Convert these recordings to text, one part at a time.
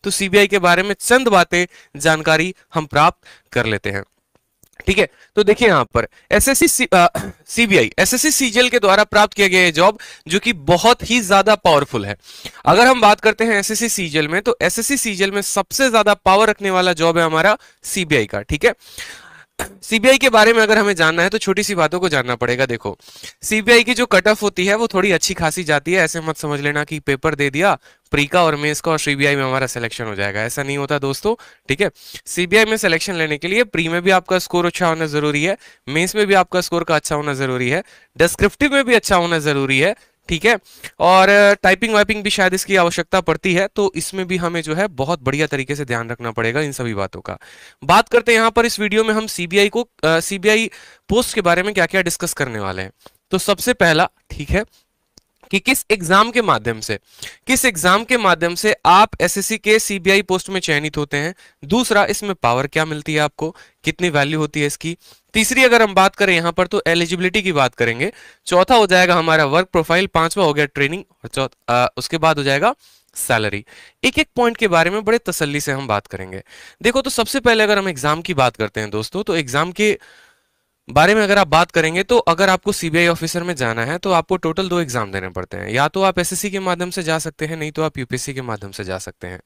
तो सीबीआई के बारे में चंद बातें जानकारी हम प्राप्त कर लेते हैं। ठीक है, तो देखिए यहां पर एसएससी सीबीआई एसएससी सीजीएल के द्वारा प्राप्त किया गया जॉब जो कि बहुत ही ज्यादा पावरफुल है। अगर हम बात करते हैं एसएससी सीजीएल में, तो एसएससी सीजीएल में सबसे ज्यादा पावर रखने वाला जॉब है हमारा सीबीआई का। ठीक है, सीबीआई के बारे में अगर हमें जानना है तो छोटी सी बातों को जानना पड़ेगा। देखो, सीबीआई की जो कट ऑफ होती है वो थोड़ी अच्छी खासी जाती है। ऐसे मत समझ लेना कि पेपर दे दिया प्री का और मेंस का और सीबीआई में हमारा सिलेक्शन हो जाएगा, ऐसा नहीं होता दोस्तों। ठीक है, सीबीआई में सिलेक्शन लेने के लिए प्री में भी आपका स्कोर अच्छा होना जरूरी है, मेंस में भी आपका स्कोर का अच्छा होना जरूरी है, डिस्क्रिप्टिव में भी अच्छा होना जरूरी है। ठीक है, और टाइपिंग वाइपिंग भी शायद इसकी आवश्यकता पड़ती है, तो इसमें भी हमें जो है बहुत बढ़िया तरीके से ध्यान रखना पड़ेगा इन सभी बातों का। बात करते हैं यहां पर इस वीडियो में हम सीबीआई पोस्ट के बारे में क्या क्या डिस्कस करने वाले हैं। तो सबसे पहला, ठीक है, कि किस एग्जाम के माध्यम से आप एसएससी के सीबीआई पोस्ट में चयनित होते हैं। दूसरा, इसमें पावर क्या मिलती है आपको, कितनी वैल्यू होती है इसकी। तीसरी, अगर हम बात करें यहां पर तो एलिजिबिलिटी की बात करेंगे। चौथा हो जाएगा हमारा वर्क प्रोफाइल, पांचवा हो गया ट्रेनिंग, और उसके बाद हो जाएगा सैलरी। एक एक पॉइंट के बारे में बड़े तसल्ली से हम बात करेंगे। देखो, तो सबसे पहले अगर हम एग्जाम की बात करते हैं दोस्तों, तो एग्जाम के बारे में अगर आप बात करेंगे तो अगर आपको सीबीआई ऑफिसर में जाना है तो आपको टोटल 2 एग्जाम देने पड़ते हैं। या तो आप एसएससी के माध्यम से जा सकते हैं, नहीं तो आप यूपीएससी के माध्यम से जा सकते हैं।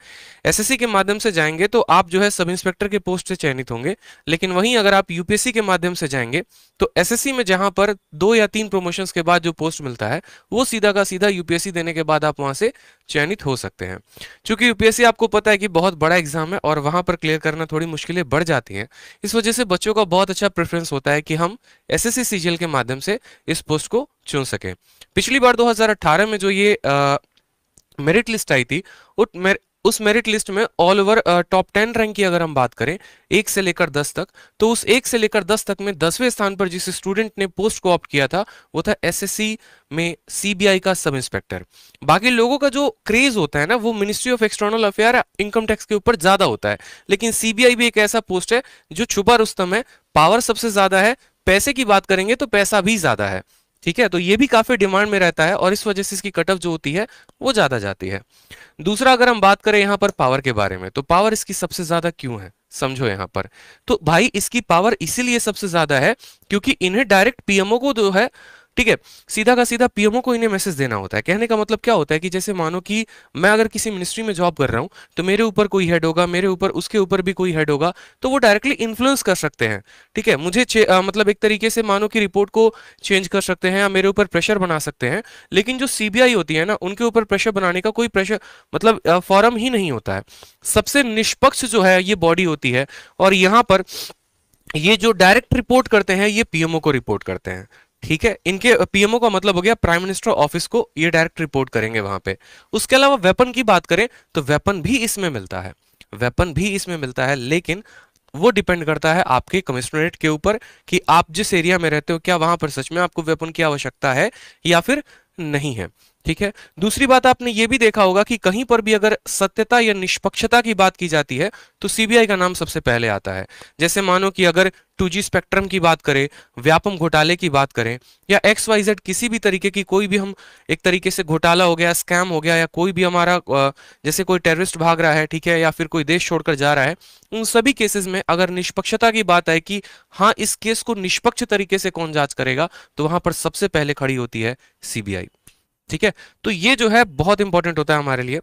एसएससी के माध्यम से जाएंगे तो आप जो है सब इंस्पेक्टर के पोस्ट से चयनित होंगे, लेकिन वहीं अगर आप यूपीएससी के माध्यम से जाएंगे तो एसएससी में जहां पर 2 या 3 प्रमोशंस के बाद जो पोस्ट मिलता है वो सीधा का सीधा यूपीएससी देने के बाद आप वहां से चयनित हो सकते हैं। चूंकि यूपीएससी आपको पता है कि बहुत बड़ा एग्जाम है और वहां पर क्लियर करना थोड़ी मुश्किलें बढ़ जाती हैं, इस वजह से बच्चों का बहुत अच्छा प्रेफरेंस होता है कि हम एसएससी सीजीएल के माध्यम से इस पोस्ट को चुन सके। पिछली बार 2018 में जो ये मेरिट लिस्ट आई थी, उस मेरिट लिस्ट में ऑल ओवर टॉप 10 रैंक की अगर हम बात करें 1 से लेकर 10 तक, तो उस 1 से लेकर 10 तक में 10वें स्थान पर जिस स्टूडेंट ने पोस्ट को ऑप्ट किया था वो था एसएससी में सीबीआई का सब इंस्पेक्टर। बाकी लोगों का जो क्रेज होता है ना वो ministry of external affair, income tax के ऊपर ज्यादा होता है, लेकिन सीबीआई भी एक ऐसा पोस्ट है जो छुपा रुस्तम है, पावर सबसे ज्यादा है, पैसे की बात करेंगे तो पैसा भी ज्यादा है। ठीक है, तो ये भी काफी डिमांड में रहता है और इस वजह से इसकी कट ऑफ जो होती है वो ज्यादा जाती है। दूसरा, अगर हम बात करें यहां पर पावर के बारे में, तो पावर इसकी सबसे ज्यादा क्यों है समझो यहां पर। तो भाई इसकी पावर इसीलिए सबसे ज्यादा है क्योंकि इन्हें डायरेक्ट पीएमओ को जो है, ठीक है, सीधा का सीधा पीएमओ को इन्हें मैसेज देना होता है। कहने का मतलब क्या होता है कि जैसे मानो कि मैं अगर किसी मिनिस्ट्री में जॉब कर रहा हूं तो मेरे ऊपर कोई हेड होगा, मेरे ऊपर उसके ऊपर भी कोई हेड होगा, तो वो डायरेक्टली इन्फ्लुएंस कर सकते हैं। ठीक है, मुझे मतलब एक तरीके से मानो कि रिपोर्ट को चेंज कर सकते हैं या मेरे ऊपर प्रेशर बना सकते हैं। लेकिन जो सीबीआई होती है ना, उनके ऊपर प्रेशर बनाने का कोई प्रेशर मतलब फॉरम ही नहीं होता है। सबसे निष्पक्ष जो है ये बॉडी होती है और यहां पर ये जो डायरेक्ट रिपोर्ट करते हैं ये पीएमओ को रिपोर्ट करते हैं। ठीक है, इनके पीएमओ का मतलब हो गया प्राइम मिनिस्टर ऑफिस को, ये डायरेक्ट रिपोर्ट करेंगे वहां पे। उसके अलावा वेपन की बात करें तो वेपन भी इसमें मिलता है, वेपन भी इसमें मिलता है, लेकिन वो डिपेंड करता है आपके कमिश्नरेट के ऊपर कि आप जिस एरिया में रहते हो क्या वहां पर सच में आपको वेपन की आवश्यकता है या फिर नहीं है। ठीक है, दूसरी बात आपने ये भी देखा होगा कि कहीं पर भी अगर सत्यता या निष्पक्षता की बात की जाती है तो सीबीआई का नाम सबसे पहले आता है। जैसे मानो कि अगर 2G स्पेक्ट्रम की बात करें, व्यापम घोटाले की बात करें या XYZ किसी भी तरीके की कोई भी हम एक तरीके से घोटाला हो गया, स्कैम हो गया, या कोई भी हमारा जैसे कोई टेररिस्ट भाग रहा है, ठीक है, या फिर कोई देश छोड़कर जा रहा है, उन सभी केसेस में अगर निष्पक्षता की बात है कि हाँ इस केस को निष्पक्ष तरीके से कौन जांच करेगा, तो वहां पर सबसे पहले खड़ी होती है सीबीआई। ठीक है, तो ये जो है बहुत इंपॉर्टेंट होता है हमारे लिए,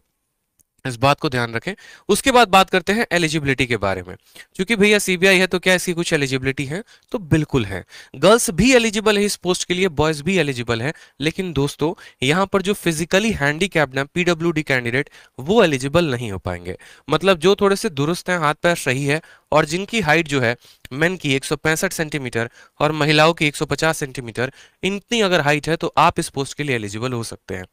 इस बात को ध्यान रखें। उसके बाद बात करते हैं एलिजिबिलिटी के बारे में। क्योंकि भैया सीबीआई है तो क्या इसकी कुछ एलिजिबिलिटी है, तो बिल्कुल है। गर्ल्स भी एलिजिबल है इस पोस्ट के लिए, बॉयज भी एलिजिबल है, लेकिन दोस्तों यहां पर जो फिजिकली हैंडीकैप्ड है पीडब्ल्यूडी कैंडिडेट वो एलिजिबल नहीं हो पाएंगे। मतलब जो थोड़े से दुरुस्त हैं, हाथ पैर सही है और जिनकी हाइट जो है मेन की 165 सेंटीमीटर और महिलाओं की 150 सेंटीमीटर, इतनी अगर हाइट है तो आप इस पोस्ट के लिए एलिजिबल हो सकते हैं।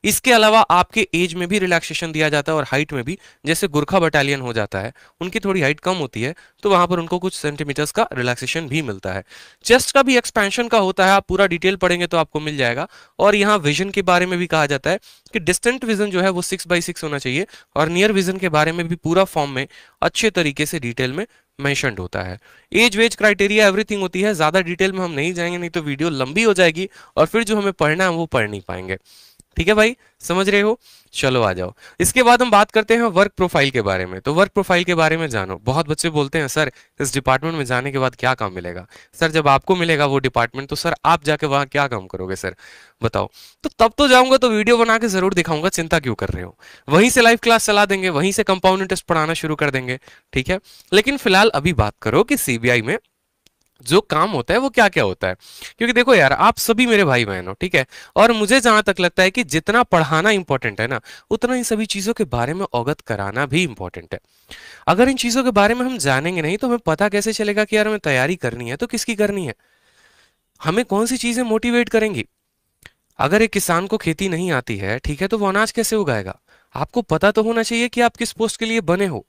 इसके अलावा आपके एज में भी रिलैक्सेशन दिया जाता है और हाइट में भी, जैसे गुरखा बटालियन हो जाता है उनकी थोड़ी हाइट कम होती है तो वहां पर उनको कुछ सेंटीमीटर्स का रिलैक्सेशन भी मिलता है। चेस्ट का भी एक्सपेंशन का होता है, आप पूरा डिटेल पढ़ेंगे तो आपको मिल जाएगा। और यहाँ विजन के बारे में भी कहा जाता है कि डिस्टेंट विजन जो है वो 6/6 होना चाहिए और नियर विजन के बारे में भी पूरा फॉर्म में अच्छे तरीके से डिटेल में मेंशन्ड होता है। एज वेज क्राइटेरिया एवरीथिंग होती है, ज्यादा डिटेल में हम नहीं जाएंगे नहीं तो वीडियो लंबी हो जाएगी और फिर जो हमें पढ़ना है वो पढ़ नहीं पाएंगे। ठीक है भाई, समझ रहे हो? चलो आ जाओ। इसके बाद हम बात करते हैं वर्क प्रोफाइल के बारे में। तो वर्क प्रोफाइल के बारे में जानो। बहुत बच्चे बोलते हैं सर इस डिपार्टमेंट में जाने के बाद क्या काम मिलेगा? सर जब आपको मिलेगा वो डिपार्टमेंट तो सर आप जाके वहां क्या काम करोगे सर, बताओ? तो तब तो जाऊंगा तो वीडियो बना के जरूर दिखाऊंगा, चिंता क्यों कर रहे हो? वहीं से लाइव क्लास चला देंगे, वहीं से कंपाउंड इंटरेस्ट पढ़ाना शुरू कर देंगे, ठीक है? लेकिन फिलहाल अभी बात करो कि सीबीआई में जो काम होता है वो क्या क्या होता है। क्योंकि देखो यार, आप सभी मेरे भाई बहन हो, ठीक है? और मुझे जहां तक लगता है कि जितना पढ़ाना इंपॉर्टेंट है ना, उतना इन सभी चीजों के बारे में अवगत कराना भी इंपॉर्टेंट है। अगर इन चीजों के बारे में हम जानेंगे नहीं तो हमें पता कैसे चलेगा कि यार हमें तैयारी करनी है तो किसकी करनी है, हमें कौन सी चीजें मोटिवेट करेंगी। अगर एक किसान को खेती नहीं आती है, ठीक है, तो वो अनाज कैसे उगाएगा? आपको पता तो होना चाहिए कि आप किस पोस्ट के लिए बने हो।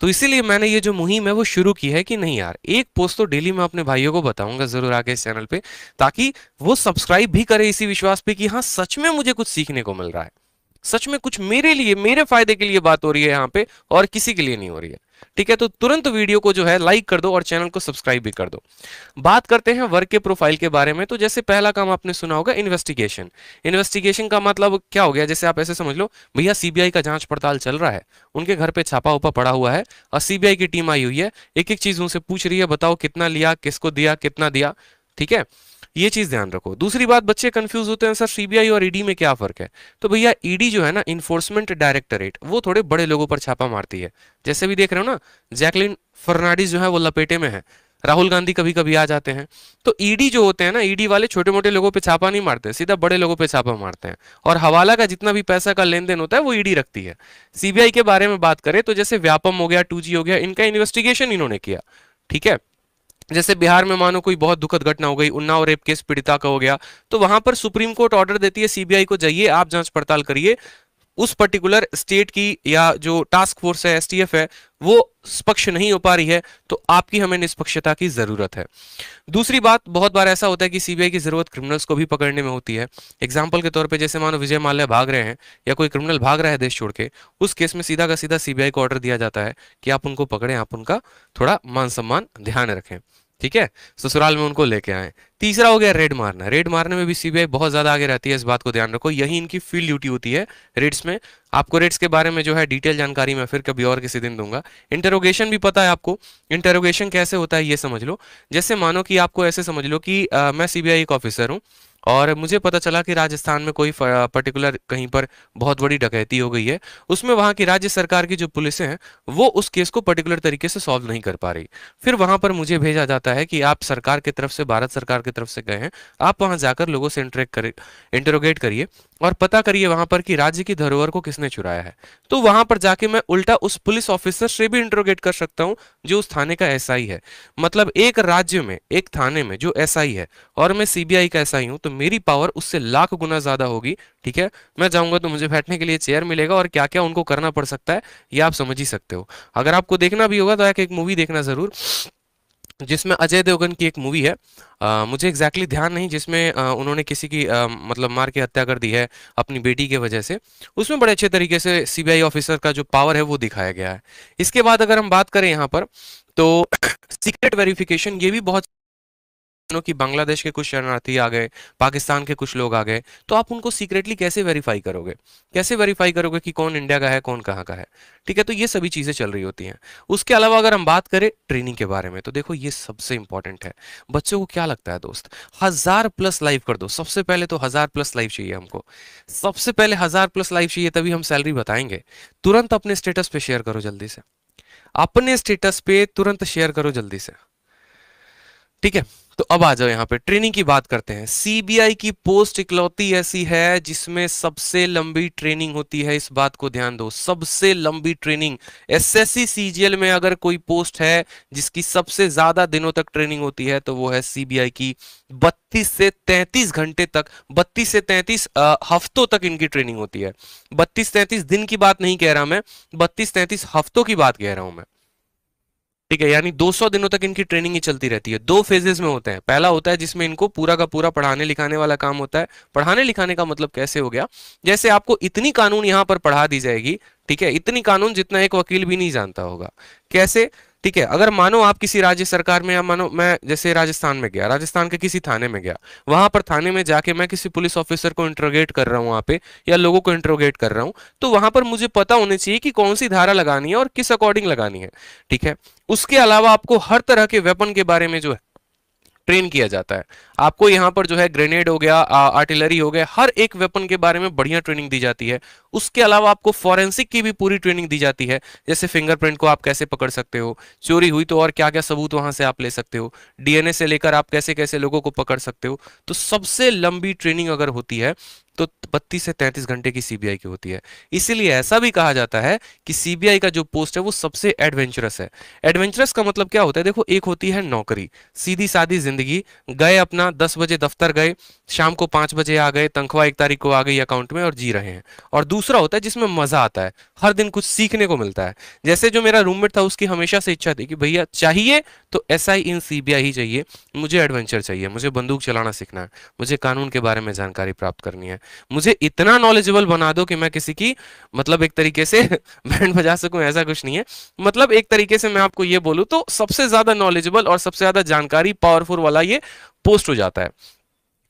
तो इसीलिए मैंने ये जो मुहिम है वो शुरू की है कि नहीं यार, एक पोस्ट तो डेली मैं अपने भाइयों को बताऊंगा जरूर आके इस चैनल पे, ताकि वो सब्सक्राइब भी करे इसी विश्वास पे कि हाँ सच में मुझे कुछ सीखने को मिल रहा है, सच में कुछ मेरे लिए, मेरे फायदे के लिए बात हो रही है यहाँ पे और किसी के लिए नहीं हो रही है। ठीक है, तो तुरंत वीडियो को जो है लाइक कर दो और चैनल को सब्सक्राइब भी कर दो। बात करते हैं वर्क के प्रोफाइल के बारे में। तो जैसे पहला काम आपने सुना होगा इन्वेस्टिगेशन। इन्वेस्टिगेशन का मतलब क्या हो गया? जैसे आप ऐसे समझ लो भैया सीबीआई का जांच पड़ताल चल रहा है, उनके घर पे छापा उपा पड़ा हुआ है और सीबीआई की टीम आई हुई है, एक एक चीज उनसे पूछ रही है, बताओ कितना लिया, किसको दिया, कितना दिया, ठीक है? ये चीज ध्यान रखो। दूसरी बात, बच्चे कंफ्यूज होते हैं सर सीबीआई और ईडी में क्या फर्क है? तो भैया ईडी जो है ना, इन्फोर्समेंट डायरेक्टरेट, वो थोड़े बड़े लोगों पर छापा मारती है। जैसे भी देख रहे हो ना, जैकलिन फर्नांडिस जो है वो लपेटे में है, राहुल गांधी कभी कभी आ जाते हैं। तो ईडी जो होते हैं ना, ईडी वाले छोटे मोटे लोगों पे छापा नहीं मारते, सीधा बड़े लोगों पे छापा मारते हैं। और हवाला का जितना भी पैसा का लेन देन होता है वो ईडी रखती है। सीबीआई के बारे में बात करें तो जैसे व्यापम हो गया, 2G हो गया, इनका इन्वेस्टिगेशन इन्होंने किया, ठीक है? जैसे बिहार में मानो कोई बहुत दुखद घटना हो गई, उन्नाव रेप केस पीड़िता का हो गया, तो वहां पर सुप्रीम कोर्ट ऑर्डर देती है सीबीआई को, जाइए आप जांच पड़ताल करिए, उस पर्टिकुलर स्टेट की या जो टास्क फोर्स है, एसटीएफ है, वो पक्ष नहीं हो पा रही है, तो आपकी हमें निष्पक्षता की जरूरत है। दूसरी बात, बहुत बार ऐसा होता है कि सीबीआई की जरूरत क्रिमिनल्स को भी पकड़ने में होती है। एग्जाम्पल के तौर पे जैसे मानो विजय माल्या भाग रहे हैं या कोई क्रिमिनल भाग रहा है देश छोड़ के, उस केस में सीधा का सीधा सीबीआई को ऑर्डर दिया जाता है कि आप उनको पकड़ें, आप उनका थोड़ा मान सम्मान ध्यान रखें, ठीक है? ससुराल में उनको लेके आए। तीसरा हो गया रेड मारना। रेड मारने में भी सीबीआई बहुत ज्यादा आगे रहती है, इस बात को ध्यान रखो, यही इनकी फील्ड ड्यूटी होती है रेड्स में। आपको रेड्स के बारे में जो है डिटेल जानकारी मैं फिर कभी और किसी दिन दूंगा। इंटरोगेशन भी पता है आपको, इंटरोगेशन कैसे होता है ये समझ लो। जैसे मानो कि आपको ऐसे समझ लो कि मैं सीबीआई एक ऑफिसर हूँ और मुझे पता चला कि राजस्थान में कोई पर्टिकुलर कहीं पर बहुत बड़ी डकैती हो गई है, उसमें वहां की राज्य सरकार की जो पुलिस हैं वो उस केस को पर्टिकुलर तरीके से सॉल्व नहीं कर पा रही। फिर वहां पर मुझे भेजा जाता है कि आप सरकार की तरफ से, भारत सरकार की तरफ से गए हैं, आप वहां जाकर लोगों से इंटरोगेट करिए और पता करिए वहां पर कि राज्य की धरोहर को किसने चुराया है। तो वहां पर जाके मैं उल्टा उस पुलिस ऑफिसर से भी इंटरोगेट कर सकता हूं जो उस थाने का एसआई है। मतलब एक राज्य में, एक थाने में जो एसआई है और मैं सीबीआई का एसआई हूं, तो मेरी पावर उससे लाख गुना ज्यादा होगी, ठीक है? मैं जाऊंगा तो मुझे बैठने के लिए चेयर मिलेगा और क्या क्या उनको करना पड़ सकता है ये आप समझ ही सकते हो। अगर आपको देखना भी होगा तो एक मूवी देखना जरूर, जिसमें अजय देवगन की एक मूवी है, मुझे एग्जैक्टली ध्यान नहीं, जिसमें उन्होंने किसी की मतलब मार के हत्या कर दी है अपनी बेटी के वजह से। उसमें बड़े अच्छे तरीके से सीबीआई ऑफिसर का जो पावर है वो दिखाया गया है। इसके बाद अगर हम बात करें यहाँ पर तो सीक्रेट वेरिफिकेशन, ये भी बहुत कि बांग्लादेश के कुछ शरणार्थी आ गए, पाकिस्तान के कुछ लोग आ गए, तो आप उनको सीक्रेटली कैसे वेरीफाई करोगे? कैसे वेरीफाई करोगे कि कौन इंडिया का है, कौन कहाँ का है? ठीक है, तो ये सभी चीजें चल रही होती हैं। उसके अलावा अगर हम बात करें ट्रेनिंग के बारे में, तो देखो ये सबसे इंपॉर्टेंट है। बच्चों को क्या लगता है दोस्त? 1000+ लाइव कर दो। सबसे पहले तो 1000+ लाइव चाहिए हमको, सबसे पहले 1000+ लाइव चाहिए, तभी हम सैलरी बताएंगे। तुरंत अपने स्टेटस पे शेयर करो जल्दी से, अपने स्टेटस पे तुरंत शेयर करो जल्दी से, ठीक है? तो अब आ जाओ यहाँ पे ट्रेनिंग की बात करते हैं। सीबीआई की पोस्ट इकलौती ऐसी है जिसमें सबसे लंबी ट्रेनिंग होती है, इस बात को ध्यान दो, सबसे लंबी ट्रेनिंग। एसएससी सीजीएल में अगर कोई पोस्ट है जिसकी सबसे ज्यादा दिनों तक ट्रेनिंग होती है तो वो है सीबीआई की। 32 से 33 घंटे तक, 32 से 33 हफ्तों तक इनकी ट्रेनिंग होती है। 32-33 दिन की बात नहीं कह रहा मैं, 32-33 हफ्तों की बात कह रहा हूं मैं, ठीक है? यानी 200 दिनों तक इनकी ट्रेनिंग ही चलती रहती है। दो फेजेस में होते हैं। पहला होता है जिसमें इनको पूरा का पूरा पढ़ाने लिखाने वाला काम होता है। पढ़ाने लिखाने का मतलब कैसे हो गया? जैसे आपको इतनी कानून यहां पर पढ़ा दी जाएगी, ठीक है, इतनी कानून जितना एक वकील भी नहीं जानता होगा। कैसे? ठीक है, अगर मानो आप किसी राज्य सरकार में, या मानो मैं जैसे राजस्थान में गया, राजस्थान के किसी थाने में गया, वहां पर थाने में जाके मैं किसी पुलिस ऑफिसर को इंट्रोगेट कर रहा हूं वहां पे, या लोगों को इंट्रोगेट कर रहा हूं, तो वहां पर मुझे पता होनी चाहिए कि कौन सी धारा लगानी है और किस अकॉर्डिंग लगानी है। ठीक है, उसके अलावा आपको हर तरह के वेपन के बारे में जो है ट्रेन किया जाता है। आपको यहाँ पर जो है ग्रेनेड हो गया, आर्टिलरी हो गया, हर एक वेपन के बारे में बढ़िया ट्रेनिंग दी जाती है। उसके अलावा आपको फॉरेंसिक की भी पूरी ट्रेनिंग दी जाती है, जैसे फिंगरप्रिंट को आप कैसे पकड़ सकते हो, चोरी हुई तो और क्या क्या सबूत वहां से आप ले सकते हो, डीएनए से लेकर आप कैसे कैसे लोगों को पकड़ सकते हो। तो सबसे लंबी ट्रेनिंग अगर होती है तो 32 से 33 घंटे की सीबीआई की होती है। इसीलिए ऐसा भी कहा जाता है कि सीबीआई का जो पोस्ट है वो सबसे एडवेंचरस है। एडवेंचरस का मतलब क्या होता है, देखो, एक होती है नौकरी, सीधी सादी जिंदगी, गए अपना 10 बजे दफ्तर गए, शाम को 5 बजे आ गए, तनख्वाह 1 तारीख को आ गई अकाउंट में और जी रहे हैं। और दूसरा होता है जिसमें मजा आता है, हर दिन कुछ सीखने को मिलता है। जैसे जो मेरा रूममेट था, उसकी हमेशा से इच्छा थी कि भैया चाहिए तो एसआई इन सीबीआई ही चाहिए, मुझे एडवेंचर चाहिए, मुझे बंदूक चलाना सीखना है, मुझे कानून के बारे में जानकारी प्राप्त करनी है, मुझे इतना नॉलेजेबल बना दो कि मैं किसी की मतलब एक तरीके से बैंड बजा सकूं। ऐसा कुछ नहीं है, मतलब एक तरीके से मैं आपको ये बोलूं तो सबसे ज्यादा नॉलेजेबल और सबसे ज्यादा जानकारी पावरफुल वाला ये पोस्ट हो जाता है।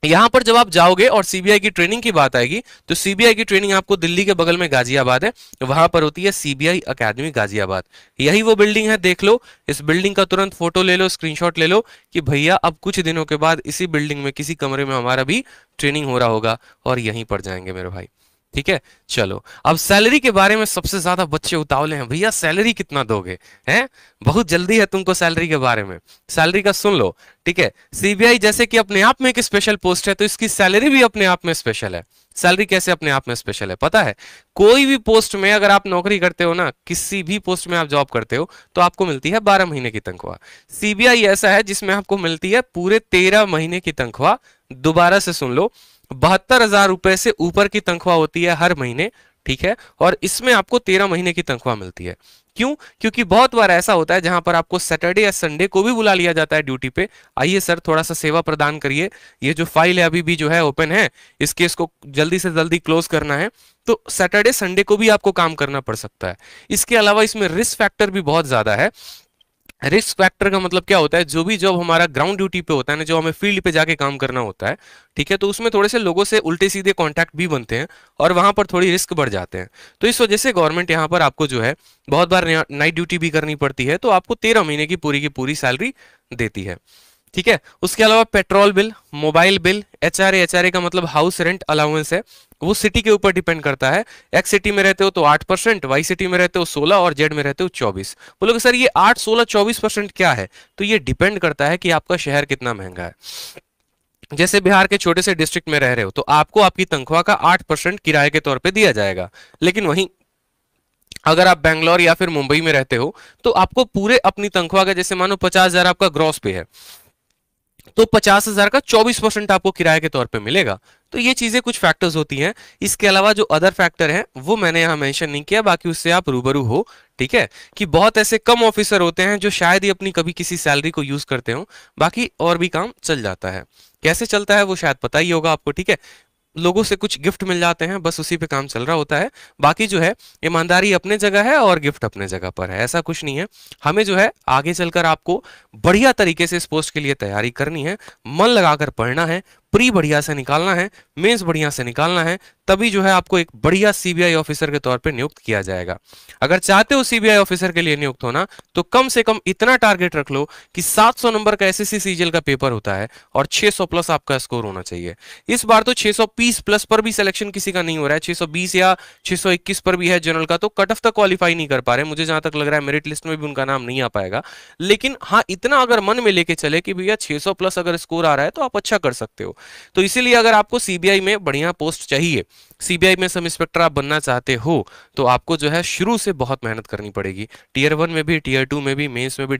यहां पर जब आप जाओगे और सीबीआई की ट्रेनिंग की बात आएगी, तो सीबीआई की ट्रेनिंग आपको दिल्ली के बगल में गाजियाबाद है, वहां पर होती है सीबीआई अकेडमी गाजियाबाद। यही वो बिल्डिंग है, देख लो, इस बिल्डिंग का तुरंत फोटो ले लो, स्क्रीनशॉट ले लो कि भैया अब कुछ दिनों के बाद इसी बिल्डिंग में किसी कमरे में हमारा भी ट्रेनिंग हो रहा होगा और यहीं पर जाएंगे मेरे भाई। ठीक है, चलो अब सैलरी के बारे में सबसे ज्यादा बच्चे उतावले हैं, भैया सैलरी कितना दोगे, हैं? बहुत जल्दी है तुमको सैलरी के बारे में, सैलरी का सुन लो। ठीक है, सीबीआई जैसे कि अपने आप में एक स्पेशल पोस्ट है, तो इसकी सैलरी भी अपने आप में स्पेशल है। सैलरी कैसे अपने आप में स्पेशल है पता है? कोई भी पोस्ट में अगर आप नौकरी करते हो ना, किसी भी पोस्ट में आप जॉब करते हो, तो आपको मिलती है 12 महीने की तनख्वाह। सीबीआई ऐसा है जिसमें आपको मिलती है पूरे 13 महीने की तनख्वाह। दोबारा से सुन लो, 72,000 रुपए से ऊपर की तनख्वाह होती है हर महीने। ठीक है, और इसमें आपको 13 महीने की तनख्वाह मिलती है। क्यों? क्योंकि बहुत बार ऐसा होता है जहां पर आपको सैटरडे या संडे को भी बुला लिया जाता है ड्यूटी पे, आइए सर थोड़ा सा सेवा प्रदान करिए, ये जो फाइल है अभी भी जो है ओपन है, इस केस को जल्दी से जल्दी क्लोज करना है। तो सैटरडे संडे को भी आपको काम करना पड़ सकता है। इसके अलावा इसमें रिस्क फैक्टर भी बहुत ज्यादा है। रिस्क फैक्टर का मतलब क्या होता है, जो भी जब हमारा ग्राउंड ड्यूटी पे होता है ना, जो हमें फील्ड पे जाके काम करना होता है, ठीक है, तो उसमें थोड़े से लोगों से उल्टे सीधे कांटेक्ट भी बनते हैं और वहां पर थोड़ी रिस्क बढ़ जाते हैं। तो इस वजह से गवर्नमेंट यहाँ पर आपको जो है बहुत बार नाइट ड्यूटी भी करनी पड़ती है, तो आपको 13 महीने की पूरी सैलरी देती है। ठीक है, उसके अलावा petrol bill, mobile bill, HRA, HRA का मतलब हाउस रेंट अलाउंस है, वो सिटी के ऊपर डिपेंड करता है। एक्स सिटी में रहते हो तो 8%, वाई सिटी में रहते हो 16 और जेड में रहते हो 24। बोलोगे सर ये 8, 16, 24% क्या है? तो ये डिपेंड करता है कि आपका शहर कितना महंगा है। जैसे बिहार के छोटे से डिस्ट्रिक्ट में रह रहे हो तो आपको आपकी तनख्वाह का 8% किराए के तौर पे दिया जाएगा। लेकिन वहीं अगर आप बैंगलोर या फिर मुंबई में रहते हो तो आपको पूरे अपनी तनख्वाह का, जैसे मानो 50,000 आपका ग्रॉस पे है, तो 50,000 का 24% आपको किराए के तौर पे मिलेगा। तो ये चीजें कुछ फैक्टर्स होती हैं। इसके अलावा जो अदर फैक्टर हैं वो मैंने यहाँ मेंशन नहीं किया, बाकी उससे आप रूबरू हो। ठीक है, कि बहुत ऐसे कम ऑफिसर होते हैं जो शायद ही अपनी कभी किसी सैलरी को यूज करते हो, बाकी और भी काम चल जाता है। कैसे चलता है वो शायद पता ही होगा आपको। ठीक है, लोगों से कुछ गिफ्ट मिल जाते हैं, बस उसी पे काम चल रहा होता है। बाकी जो है ईमानदारी अपने जगह है और गिफ्ट अपने जगह पर है, ऐसा कुछ नहीं है। हमें जो है आगे चलकर आपको बढ़िया तरीके से इस पोस्ट के लिए तैयारी करनी है, मन लगाकर पढ़ना है, प्री बढ़िया से निकालना है, मेंस बढ़िया से निकालना है, तभी जो है आपको एक बढ़िया सीबीआई ऑफिसर के तौर पे नियुक्त किया जाएगा। अगर चाहते हो सीबीआई ऑफिसर के लिए नियुक्त होना तो कम से कम इतना टारगेट रख लो कि 700 नंबर का एसएससी सीजीएल का पेपर होता है और 600 प्लस आपका स्कोर होना चाहिए। इस बार तो 620 प्लस पर भी सिलेक्शन किसी का नहीं हो रहा है, 620 या 621 पर भी है जनरल का, तो कट ऑफ तक क्वालिफाई नहीं कर पा रहे। मुझे जहां तक लग रहा है मेरिट लिस्ट में भी उनका नाम नहीं आ पाएगा। लेकिन हाँ, इतना अगर मन में लेके चले कि भैया 600 प्लस अगर स्कोर आ रहा है तो आप अच्छा कर सकते हो। तो इसीलिए अगर आपको सीबीआई में बढ़िया पोस्ट चाहिए, सीबीआई में सब इंस्पेक्टर आप बनना चाहते हो, तो आपको जो है शुरू से बहुत मेहनत करनी पड़ेगी। टीयर 1 में भी, टीयर 2 में भी, मेंस में भी,